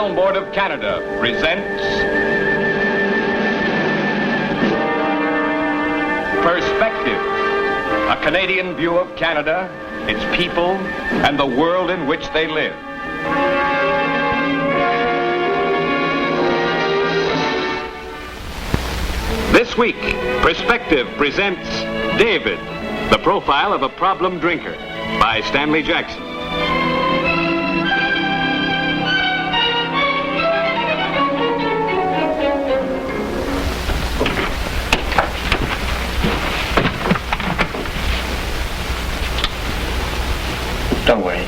Film Board of Canada presents Perspective, a Canadian view of Canada, its people, and the world in which they live. This week, Perspective presents David, the profile of a problem drinker, by Stanley Jackson. Don't worry.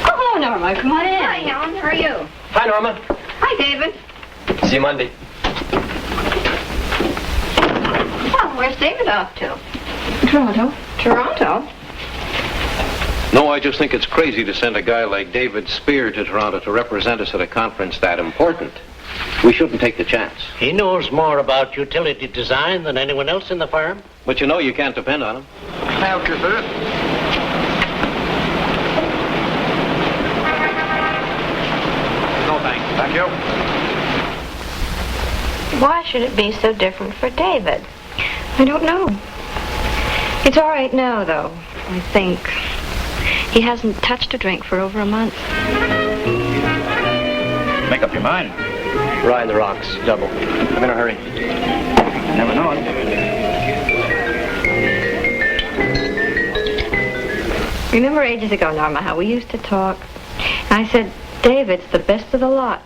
Oh, hello, Norma. Come on in. Hi, Helen. How are you? Hi, Norma. Hi, David. See you Monday. Well, where's David off to? Toronto. Toronto? No, I just think it's crazy to send a guy like David Spear to Toronto to represent us at a conference that important. We shouldn't take the chance. He knows more about utility design than anyone else in the firm. But you know you can't depend on him. Can I help you, sir? No, thanks. Thank you. Why should it be so different for David? I don't know. It's all right now, though, I think. He hasn't touched a drink for over a month. Make up your mind. Ride the rocks, double. I'm in a hurry. Never know. Remember ages ago, Norma, how we used to talk? I said, David's the best of the lot.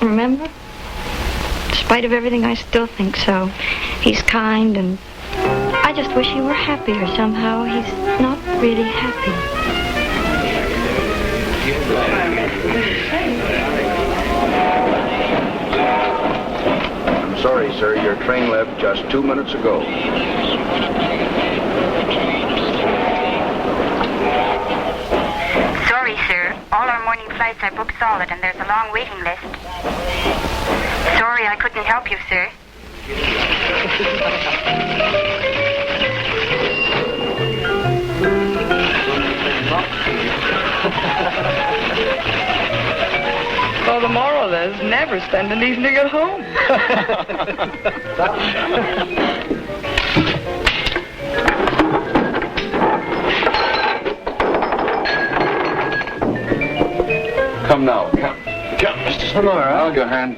Remember? In spite of everything, I still think so. He's kind, and I just wish he were happier somehow. He's not really happy. I'm sorry, sir. Your train left just 2 minutes ago. Sorry, sir. All our morning flights are booked solid, and there's a long waiting list. Sorry, I couldn't help you, sir. Well, the moral is never spend an evening at home. Come now. Come, Mr. Sonora. I'll go hand.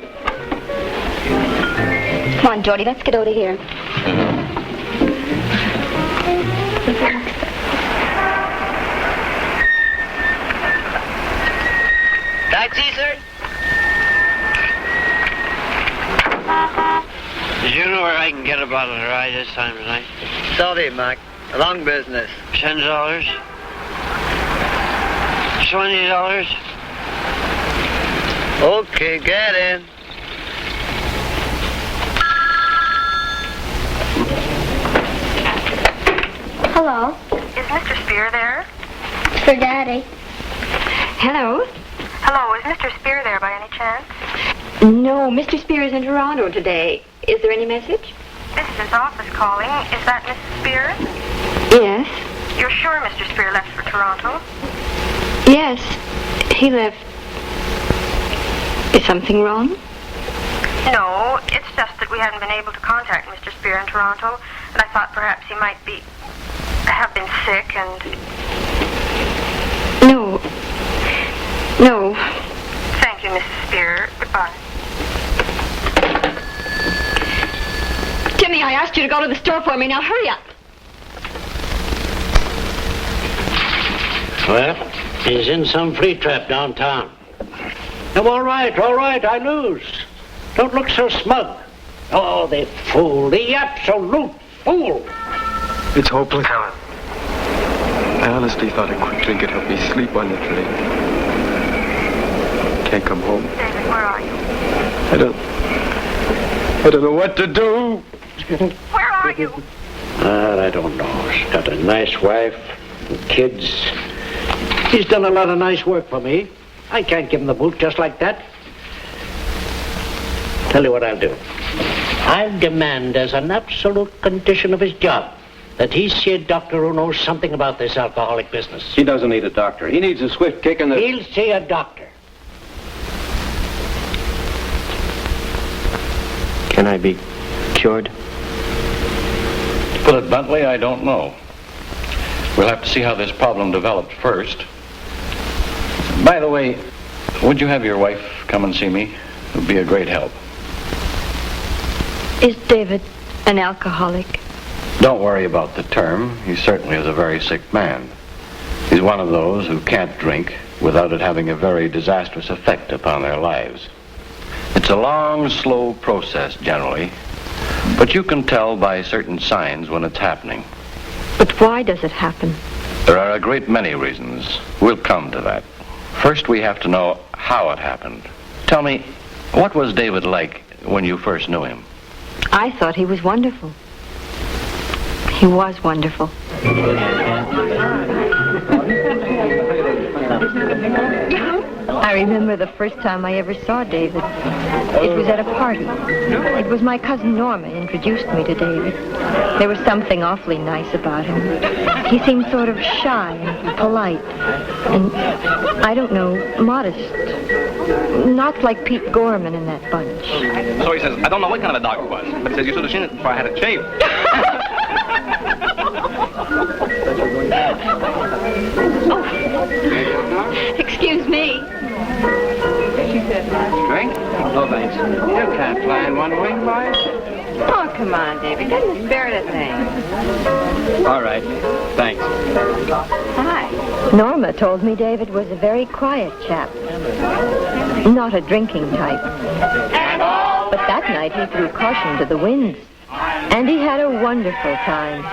Come on, Geordie, let's get out of here. Taxi, sir? Do you know where I can get a bottle of rye this time of night? Sorry, Mac. Wrong business. $10? $20? Okay, get in. Hello. Is Mr. Spear there? For Daddy. Hello? Hello, is Mr. Spear there by any chance? No, Mr. Spear is in Toronto today. Is there any message? This is his office calling. Is that Mrs. Spear? Yes. You're sure Mr. Spear left for Toronto? Yes, he left. Is something wrong? No, it's just that we haven't been able to contact Mr. Spear in Toronto, and I thought perhaps he might have been sick and... No. No. Thank you, Mrs. Spear. Goodbye. Jimmy, I asked you to go to the store for me. Now hurry up. Well, he's in some flea trap downtown. No, all right, I lose. Don't look so smug. Oh, the fool, the absolute fool. It's hopeless. Helen. I honestly thought a quick drink could help me sleep on the train. Can't come home. David, where are you? I don't know what to do. Where are you? I don't know. She's got a nice wife and kids. He's done a lot of nice work for me. I can't give him the boot just like that. Tell you what I'll do. I'll demand as an absolute condition of his job that he's see a doctor who knows something about this alcoholic business. He doesn't need a doctor. He needs a swift kick in the... He'll see a doctor. Can I be cured? To put it bluntly, I don't know. We'll have to see how this problem developed first. By the way, would you have your wife come and see me? It would be a great help. Is David an alcoholic? Don't worry about the term. He certainly is a very sick man. He's one of those who can't drink without it having a very disastrous effect upon their lives. It's a long, slow process, generally, but you can tell by certain signs when it's happening. But why does it happen? There are a great many reasons. We'll come to that. First, we have to know how it happened. Tell me, what was David like when you first knew him? I thought he was wonderful. He was wonderful. I remember the first time I ever saw David. It was at a party. It was my cousin Norma introduced me to David. There was something awfully nice about him. He seemed sort of shy and polite and, I don't know, modest. Not like Pete Gorman in that bunch. So he says, I don't know what kind of a dog it was, but he says, you should have seen it before I had it shaved. Excuse me. Drink? Oh, thanks. You can't fly in one wing, boys. Oh, come on, David. Get in the spirit of things. All right. Thanks. Hi. Norma told me David was a very quiet chap. Not a drinking type. But that night he threw caution to the winds. And he had a wonderful time.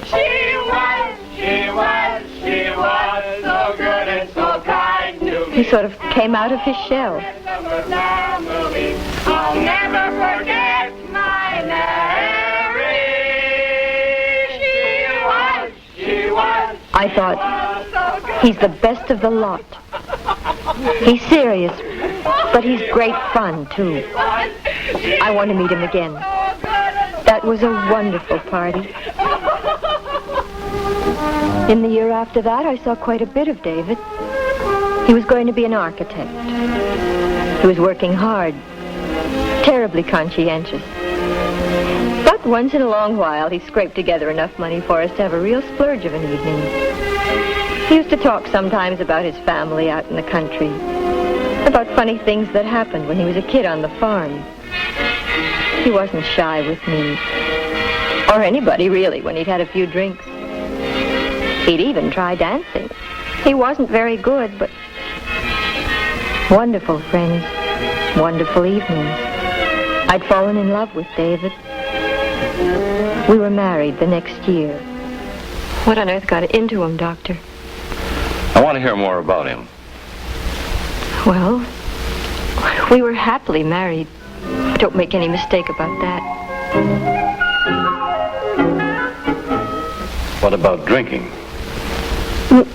She was so good and so kind to me. He sort of came out of his shell. I'll never forget my Mary. She was. I thought, he's the best of the lot. He's serious, but he's great fun, too. I want to meet him again. That was a wonderful party. In the year after that, I saw quite a bit of David. He was going to be an architect. He was working hard, terribly conscientious. But once in a long while, he scraped together enough money for us to have a real splurge of an evening. He used to talk sometimes about his family out in the country, about funny things that happened when he was a kid on the farm. He wasn't shy with me, or anybody really, when he'd had a few drinks. He'd even try dancing. He wasn't very good, but wonderful friends, wonderful evenings. I'd fallen in love with David. We were married the next year. What on earth got into him, Doctor? I want to hear more about him. Well, we were happily married. Don't make any mistake about that. What about drinking?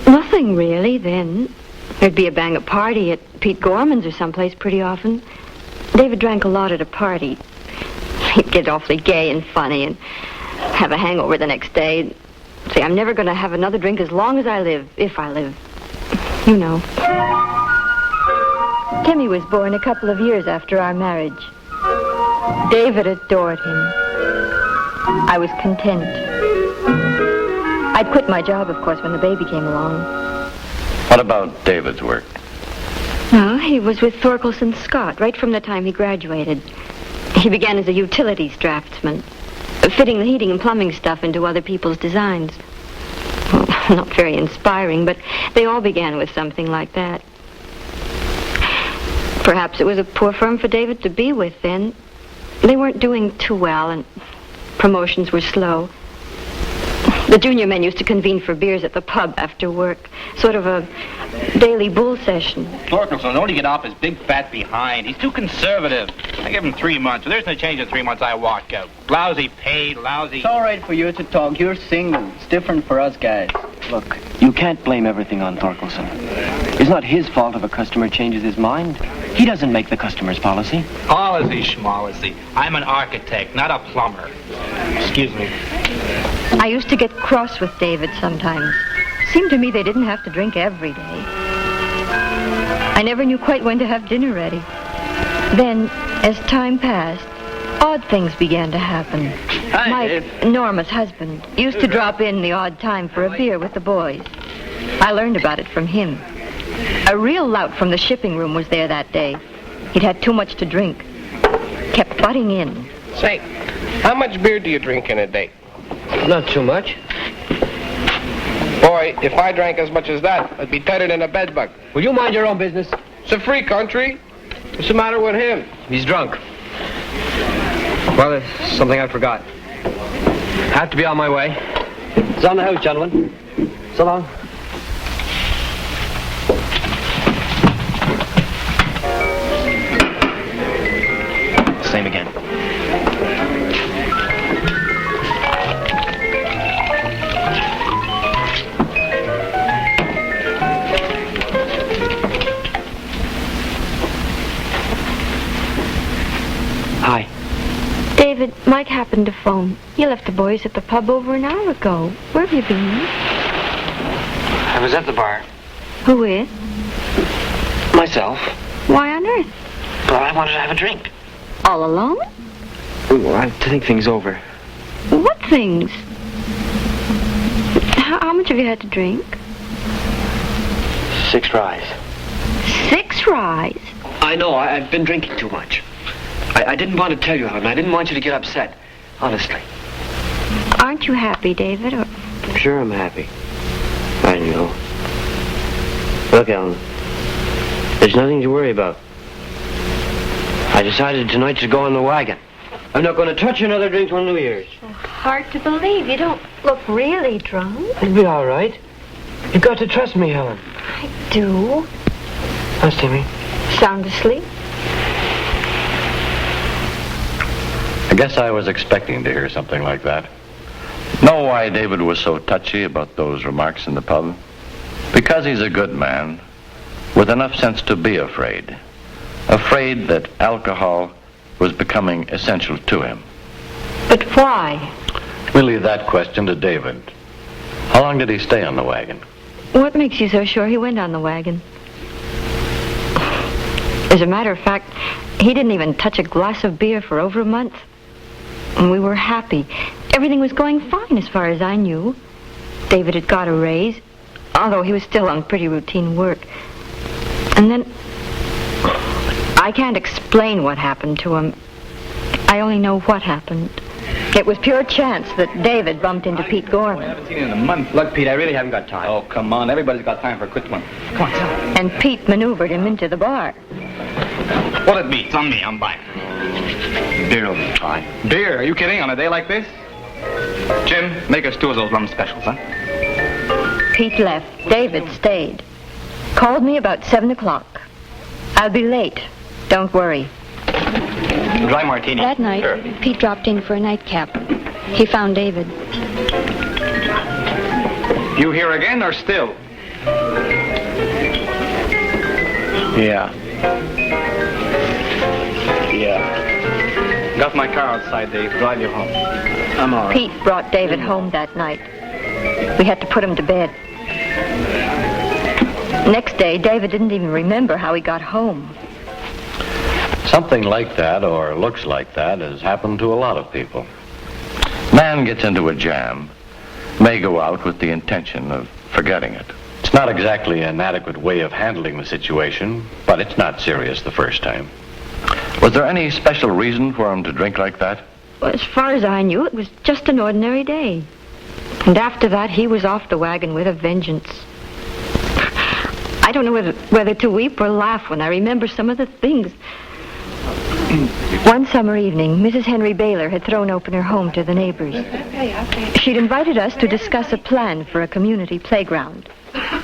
Nothing really then. There'd be a bang-up party at Pete Gorman's or someplace pretty often. David drank a lot at a party. He'd get awfully gay and funny and have a hangover the next day. Say, I'm never going to have another drink as long as I live, if I live. You know. Timmy was born a couple of years after our marriage. David adored him. I was content. I'd quit my job, of course, when the baby came along. What about David's work? No, he was with Thorkelson Scott right from the time he graduated. He began as a utilities draftsman, fitting the heating and plumbing stuff into other people's designs. Well, not very inspiring, but they all began with something like that. Perhaps it was a poor firm for David to be with then. They weren't doing too well, and promotions were slow. The junior men used to convene for beers at the pub after work, sort of a daily bull session. Thorkelson only get off his big fat behind. He's too conservative. I give him 3 months. If there's no change in 3 months, I walk out. Lousy paid, lousy... It's all right for you to talk. You're single. It's different for us guys. Look, you can't blame everything on Thorkelson. It's not his fault if a customer changes his mind. He doesn't make the customer's policy. Policy, schmolicy. I'm an architect, not a plumber. Excuse me. I used to get cross with David sometimes. Seemed to me they didn't have to drink every day. I never knew quite when to have dinner ready. Then, as time passed, odd things began to happen. Hi, Mike, Norma's husband, used to drop in the odd time for a beer with the boys. I learned about it from him. A real lout from the shipping room was there that day. He'd had too much to drink. Kept butting in. Say, how much beer do you drink in a day? Not too much. Boy, if I drank as much as that, I'd be tighter than a bedbug. Will you mind your own business? It's a free country. What's the matter with him? He's drunk. Well, there's something I forgot. I have to be on my way. It's on the house, gentlemen. So long. Same again. Hi. David, Mike happened to phone. You left the boys at the pub over an hour ago. Where have you been? I was at the bar. Who with? Myself. Why on earth? Well, I wanted to have a drink. All alone? Well, I have to think things over. What things? How much have you had to drink? 6 ryes. 6 ryes? I know, I've been drinking too much. I didn't want to tell you, Helen. I didn't want you to get upset. Honestly. Aren't you happy, David? Or... I'm sure I'm happy. I know. Look, Ellen. There's nothing to worry about. I decided tonight to go on the wagon. I'm not going to touch another drink till New Year's. Hard to believe. You don't look really drunk. It'll be all right. You've got to trust me, Helen. I do. How's Timmy? Sound asleep? I guess I was expecting to hear something like that. Know why David was so touchy about those remarks in the pub? Because he's a good man with enough sense to be afraid. Afraid that alcohol was becoming essential to him. But why? We'll leave that question to David. How long did he stay on the wagon? What makes you so sure he went on the wagon? As a matter of fact, he didn't even touch a glass of beer for over a month. And we were happy. Everything was going fine as far as I knew. David had got a raise, although he was still on pretty routine work. And then, I can't explain what happened to him. I only know what happened. It was pure chance that David bumped into Pete Gorman. I haven't seen him in a month. Look, Pete, I really haven't got time. Oh, come on. Everybody's got time for a quick one. Come on, tell me. And Pete maneuvered him into the bar. What'll it be? It's on me. I'm buying. Beer will be fine. Beer? Are you kidding? On a day like this? Jim, make us 2 of those rum specials, huh? Pete left. David stayed. Called me about 7 o'clock. I'll be late. Don't worry. Dry martini. That night, Sure. Pete dropped in for a nightcap. He found David. You here again or still? Yeah. Got my car outside, Dave. Drive you home. I'm all right. Pete brought David home that night. We had to put him to bed. Next day, David didn't even remember how he got home. Something like that, or looks like that, has happened to a lot of people. Man gets into a jam, may go out with the intention of forgetting it. It's not exactly an adequate way of handling the situation, but it's not serious the first time. Was there any special reason for him to drink like that? Well, as far as I knew, it was just an ordinary day. And after that, he was off the wagon with a vengeance. I don't know whether to weep or laugh when I remember some of the things. One summer evening, Mrs. Henry Baylor had thrown open her home to the neighbors. She'd invited us to discuss a plan for a community playground.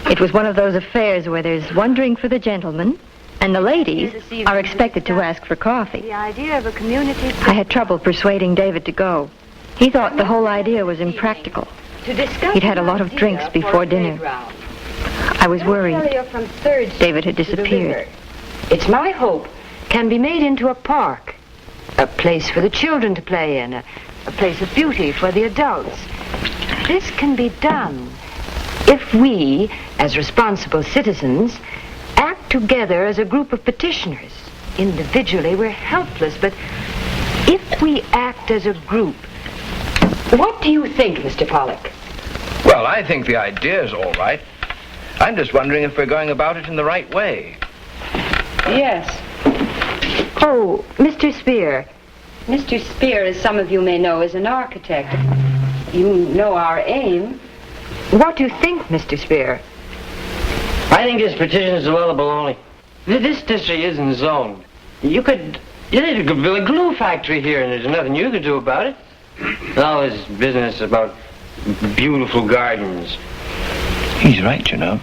It was one of those affairs where there's one drink for the gentlemen, and the ladies are expected to ask for coffee. The idea of a community... I had trouble persuading David to go. He thought the whole idea was impractical. He'd had a lot of drinks before dinner. I was worried. David had disappeared. It's my hope can be made into a park, a place for the children to play in, a place of beauty for the adults. This can be done if we, as responsible citizens, act together as a group of petitioners. Individually, we're helpless, but if we act as a group, what do you think, Mr. Pollock? Well, I think the idea is all right. I'm just wondering if we're going about it in the right way. Yes. Oh, Mr. Spear. Mr. Spear, as some of you may know, is an architect. You know our aim. What do you think, Mr. Spear? I think this petition is a lot of baloney. This district isn't zoned. You could build a glue factory here, and there's nothing you could do about it. All this business about beautiful gardens. He's right, you know.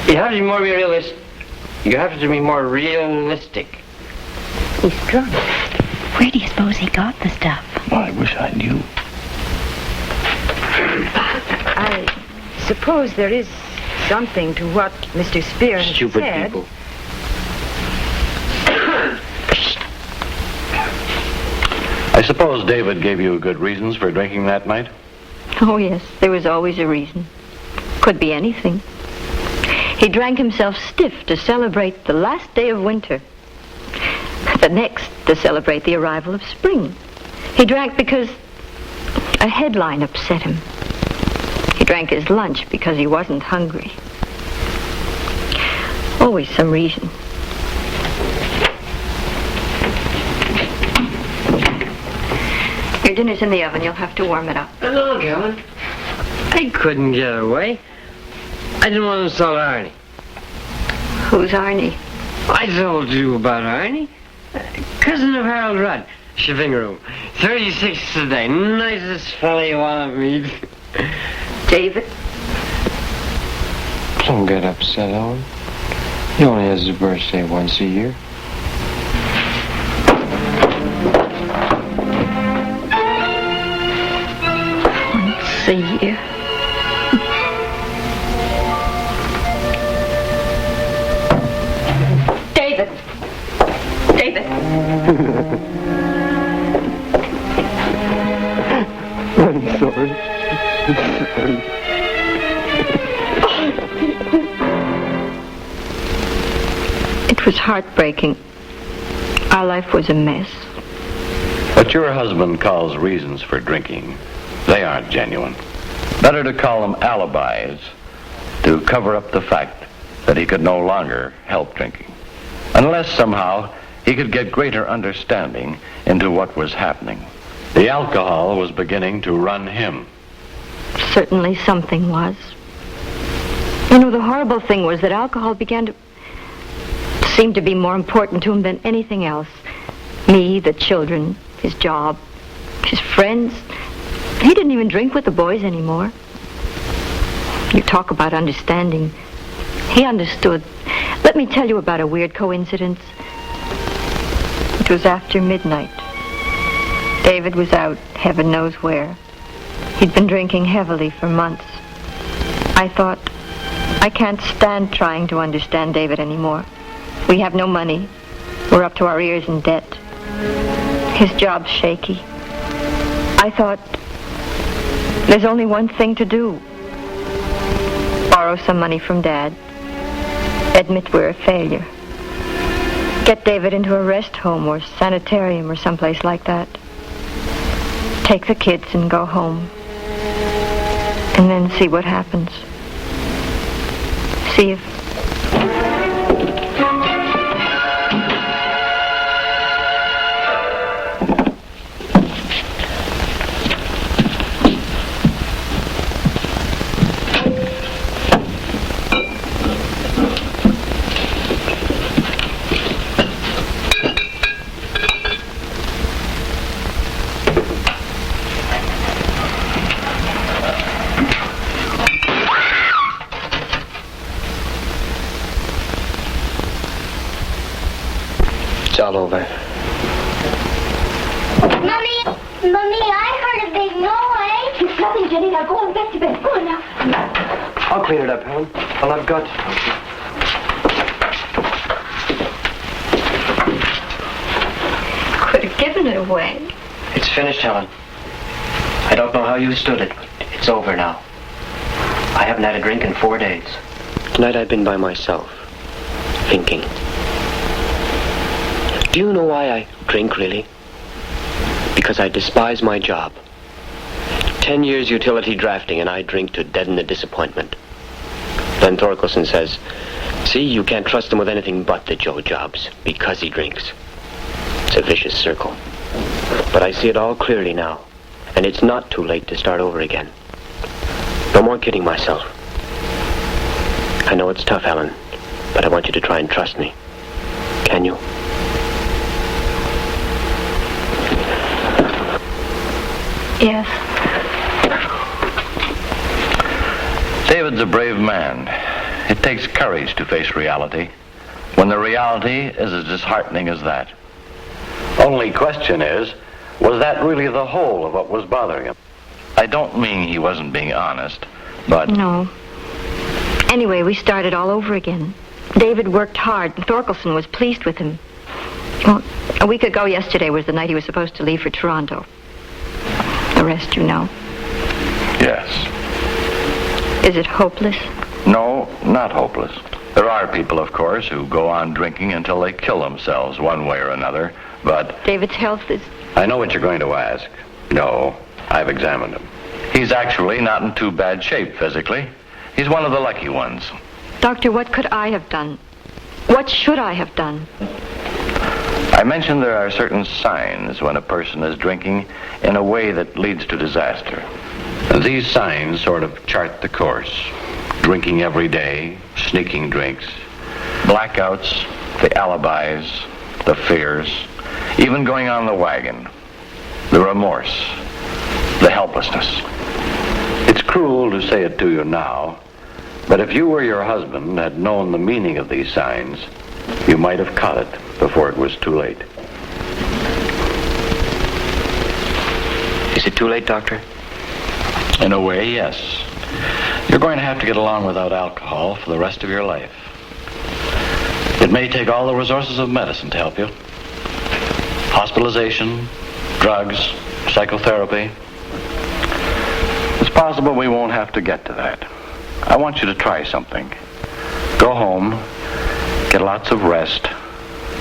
You have to be more realistic. You have to be more realistic. He's drunk. Where do you suppose he got the stuff? Well, I wish I knew. I suppose there is something to what Mr. Spear has Stupid said. people. I suppose David gave you good reasons for drinking that night? Oh, yes, there was always a reason. Could be anything. He drank himself stiff to celebrate the last day of winter. The next to celebrate the arrival of spring. He drank because a headline upset him. He drank his lunch because he wasn't hungry. Always some reason. Your dinner's in the oven. You'll have to warm it up. Hello, Helen. I couldn't get away. I didn't want to insult Arnie. Who's Arnie? I told you about Arnie. Cousin of Harold Rudd. Shipping room. 36 today. Nicest fella you want to meet. David? Don't get upset, Ellen. He only has his birthday once a year. Once a year. David! David! I'm sorry. It was heartbreaking. Our life was a mess. What your husband calls reasons for drinking, they aren't genuine. Better to call them alibis, to cover up the fact that he could no longer help drinking. Unless somehow he could get greater understanding into what was happening. The alcohol was beginning to run him. Certainly something was. You know, the horrible thing was that alcohol began to seem to be more important to him than anything else. Me, the children, his job, his friends. He didn't even drink with the boys anymore. You talk about understanding. He understood. Let me tell you about a weird coincidence. It was after midnight. David was out, heaven knows where. He'd been drinking heavily for months. I thought, I can't stand trying to understand David anymore. We have no money. We're up to our ears in debt. His job's shaky. I thought, there's only one thing to do. Borrow some money from Dad. Admit we're a failure. Get David into a rest home or sanitarium or someplace like that. Take the kids and go home. And then see what happens. See if... It's all over. Mommy, I heard a big noise. It's nothing, Jenny. Now go on back to bed. Go on now. I'll clean it up, Helen. All I've got. Could have given it away. It's finished, Helen. I don't know how you stood it, but it's over now. I haven't had a drink in 4 days. Tonight I've been by myself, thinking. Do you know why I drink, really? Because I despise my job. 10 years utility drafting, and I drink to deaden the disappointment. Then Thorkelson says, see, you can't trust him with anything but the Joe jobs, because he drinks. It's a vicious circle. But I see it all clearly now, and it's not too late to start over again. No more kidding myself. I know it's tough, Helen, but I want you to try and trust me. Can you? Yes. David's a brave man. It takes courage to face reality, when the reality is as disheartening as that. Only question is, was that really the whole of what was bothering him? I don't mean he wasn't being honest, but... No. Anyway, we started all over again. David worked hard, and Thorkelson was pleased with him. Well, a week ago yesterday was the night he was supposed to leave for Toronto. The rest you know. Yes. Is it hopeless? No, not hopeless. There are people, of course, who go on drinking until they kill themselves one way or another, but... David's health is... I know what you're going to ask. No, I've examined him. He's actually not in too bad shape physically. He's one of the lucky ones. Doctor, what could I have done? What should I have done? I mentioned there are certain signs when a person is drinking in a way that leads to disaster. And these signs sort of chart the course. Drinking every day, sneaking drinks, blackouts, the alibis, the fears, even going on the wagon, the remorse, the helplessness. It's cruel to say it to you now, but if you or your husband had known the meaning of these signs, you might have caught it before it was too late. Is it too late, Doctor? In a way, yes. You're going to have to get along without alcohol for the rest of your life. It may take all the resources of medicine to help you. Hospitalization, drugs, psychotherapy. It's possible we won't have to get to that. I want you to try something. Go home, get lots of rest,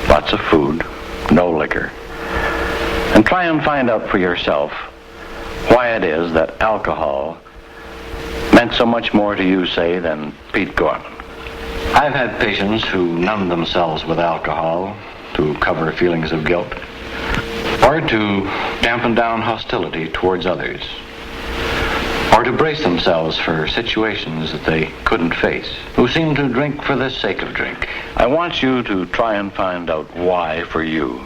lots of food, no liquor, and try and find out for yourself why it is that alcohol meant so much more to you, say, than Pete Gorman. I've had patients who numb themselves with alcohol to cover feelings of guilt, or to dampen down hostility towards others, or to brace themselves for situations that they couldn't face, who seem to drink for the sake of drink. I want you to try and find out why for you.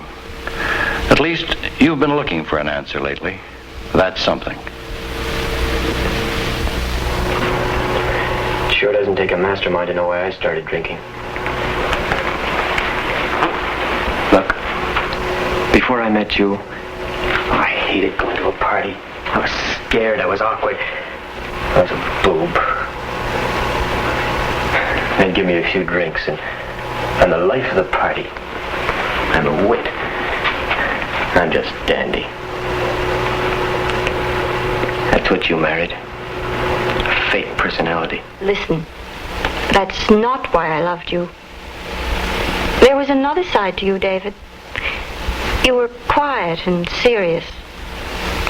At least you've been looking for an answer lately. That's something. It sure doesn't take a mastermind to know why I started drinking. Look, before I met you, I hated going to a party. I was scared, I was awkward. I was a boob. They'd give me a few drinks, and I'm the life of the party. I'm a wit. I'm just dandy. That's what you married. A fake personality. Listen, that's not why I loved you. There was another side to you, David. You were quiet and serious.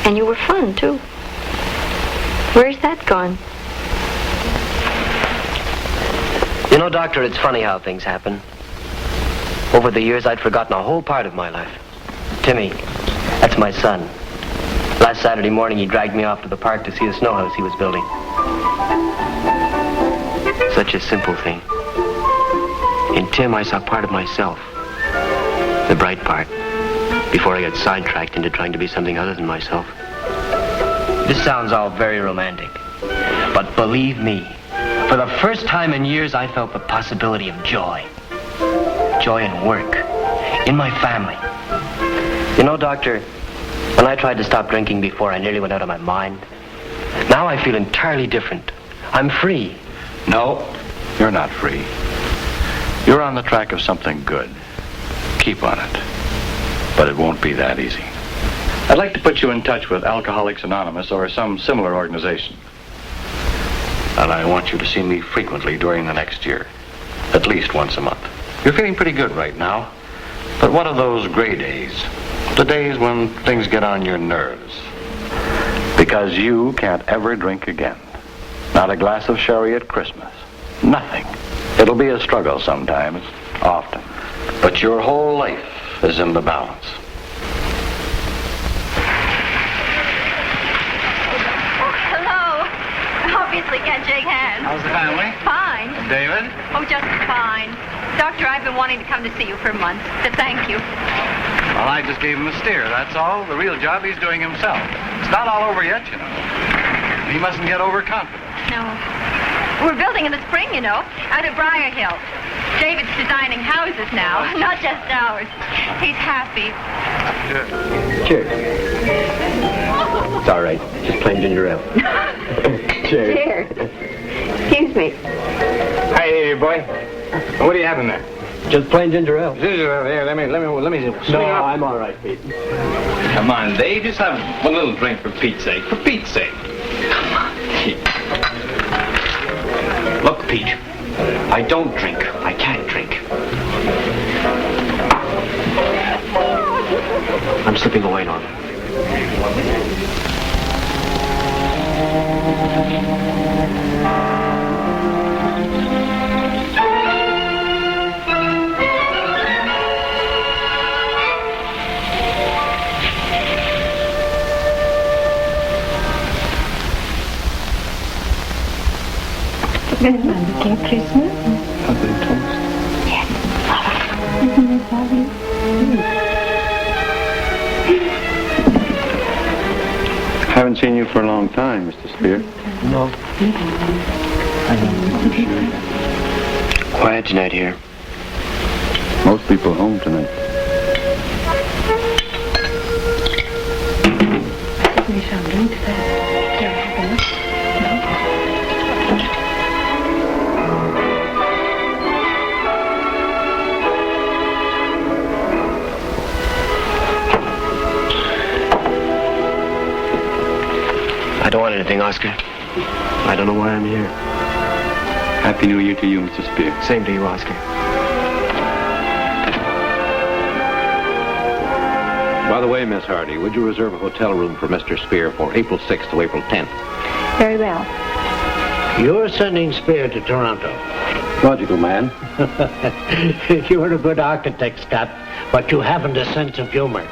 And you were fun, too. Where's that gone? You know, Doctor, it's funny how things happen. Over the years, I'd forgotten a whole part of my life. Timmy, that's my son. Last Saturday morning, he dragged me off to the park to see a snow house he was building. Such a simple thing. In Tim, I saw part of myself. The bright part. Before I got sidetracked into trying to be something other than myself. This sounds all very romantic. But believe me, for the first time in years, I felt the possibility of joy. Joy in work. In my family. You know, Doctor, When I tried to stop drinking before, I nearly went out of my mind. Now I feel entirely different. I'm free. No, you're not free. You're on the track of something good. Keep on it. But it won't be that easy. I'd like to put you in touch with Alcoholics Anonymous or some similar organization. And I want you to see me frequently during the next year. At least once a month. You're feeling pretty good right now. But what are those gray days? The days when things get on your nerves. Because you can't ever drink again. Not a glass of sherry at Christmas. Nothing. It'll be a struggle sometimes, often. But your whole life is in the balance. Hello. Obviously can't shake hands. How's the family? Fine. David? Oh, just fine. Doctor, I've been wanting to come to see you for months to thank you. Well, I just gave him a steer, that's all. The real job he's doing himself. It's not all over yet, you know. He mustn't get overconfident. No. We're building in the spring, you know, out at Briar Hill. David's designing houses now, not just ours. He's happy. Cheers. It's all right. Just plain ginger ale. Cheers. Cheers. Excuse me. Hi, there, boy. What are you having there? Just plain ginger ale. Ginger ale. Here, let me swing No, up. I'm all right, Pete. Come on, Dave. Just have one little drink for Pete's sake. For Pete's sake. Come on, Pete. Look, Pete. I don't drink. I can't drink. I'm slipping away, Norma. Remember King Christmas? Ugly toast. Yes. Isn't it lovely? Haven't seen you for a long time, Mr. Spear. No. Quiet tonight here. Most people home tonight. We shall drink that. Don't have enough. I don't want anything, Oscar. I don't know why I'm here. Happy New Year to you, Mr. Spear. Same to you, Oscar. By the way, Miss Hardy, would you reserve a hotel room for Mr. Spear for April 6th to April 10th? Very well. You're sending Spear to Toronto. Logical man. You're a good architect, Scott, but you haven't a sense of humor.